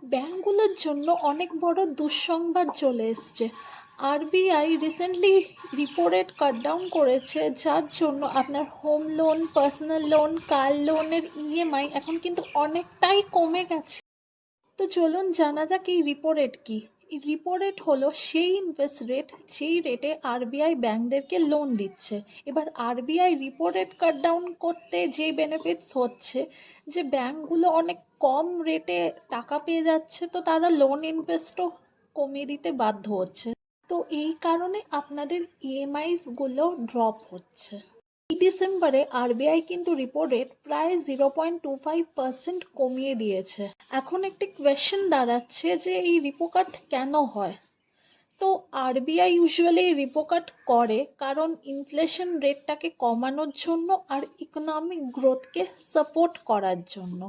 ব্যাঙ্কগুলোর জন্য অনেক বড় দুঃসংবাদ চলে এসছে। RBI recently repo rate cut down করেছে, যার জন্য আপনার হোম লোন, পার্সোনাল লোন, কার লোনের ইএমআই এখন কিন্তু অনেকটাই কমে গেছে। তো চলুন জানা যাক এই রিপো রেট কি। এই রিপো রেট হলো সেই ইন্টারেস্ট রেট যেই রেটে আরবিআই ব্যাঙ্কদেরকে লোন দিচ্ছে। এবার RBI repo rate cut down করতে যে বেনিফিটস হচ্ছে, যে ব্যাঙ্কগুলো অনেক কম রেটে টাকা পেয়ে যাচ্ছে, তো তারা লোন ইনভেস্টও কমিয়ে দিতে বাধ্য হচ্ছে। তো এই কারণে আপনাদের ইএমআইসগুলো ড্রপ হচ্ছে। এই ডিসেম্বরে আরবিআই কিন্তু রিপো রেট প্রায় 0.25% কমিয়ে দিয়েছে। এখন একটি কোয়েশ্চেন দাঁড়াচ্ছে যে এই রিপো কাট কেন হয়। তো আরবিআই ইউজুয়ালি রিপো কাট করে কারণ ইনফ্লেশন রেটটাকে কমানোর জন্য আর ইকোনমিক গ্রোথকে সাপোর্ট করার জন্য।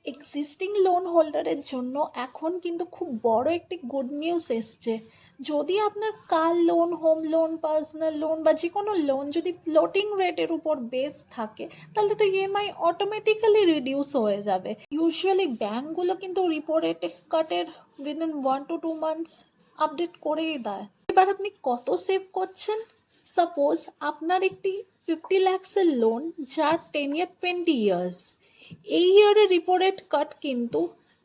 এক্সিস্টিং লোন হোল্ডারের জন্য এখন কিন্তু খুব বড় একটি গুড নিউজ এসছে। যদি আপনার car loan, home loan, personal loan বা যে কোনো লোন যদি ফ্লোটিং রেটের উপর বেস থাকে, তাহলে তো ইএমআই অটোমেটিক্যালি রিডিউস হয়ে যাবে। ইউজুয়ালি ব্যাঙ্কগুলো কিন্তু রিপো রেট কাটের উইদিন 1 to 2 months আপডেট করেই দেয়। এবার আপনি কত সেভ করছেন? সাপোজ আপনার একটি 50 lakhs লোন, যার টেনিয়ার 20 years। এই ইয়ারের রিপো রেট কাট কিন্তু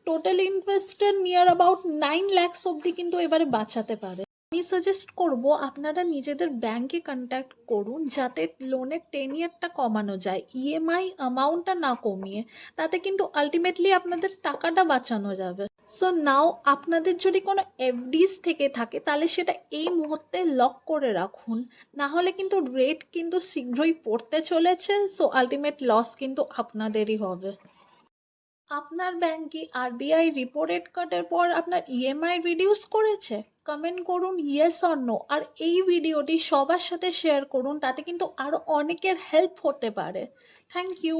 টোটাল ইনভেস্টের নিয়ার অ্যাবাউট 9 lakhs অবধি কিন্তু এবারে বাঁচাতে পারে। আমি সাজেস্ট করব আপনারা নিজেদের ব্যাংকে কন্ট্যাক্ট করুন, যাতে লোনের টেনিয়ারটা কমানো যায়, ইএমআই অ্যামাউন্টটা না কমিয়ে। তাতে কিন্তু আলটিমেটলি আপনাদের টাকাটা বাঁচানো যাবে। সো নাও আপনাদের যদি কোনো এফডিস থেকে থাকে, তাহলে সেটা এই মুহূর্তে লক করে রাখুন। না হলে কিন্তু রেট কিন্তু শীঘ্রই পড়তে চলেছে, সো আলটিমেট লস কিন্তু আপনাদেরই হবে। আপনার ব্যাংক কি আরবিআই রিপো রেট কাটের পর আপনার ইএমআই রিডিউস করেছে? কমেন্ট করুন ইয়েস অর নো, আর এই ভিডিওটি সবার সাথে শেয়ার করুন, তাতে কিন্তু আরও অনেকের হেল্প হতে পারে। Thank you.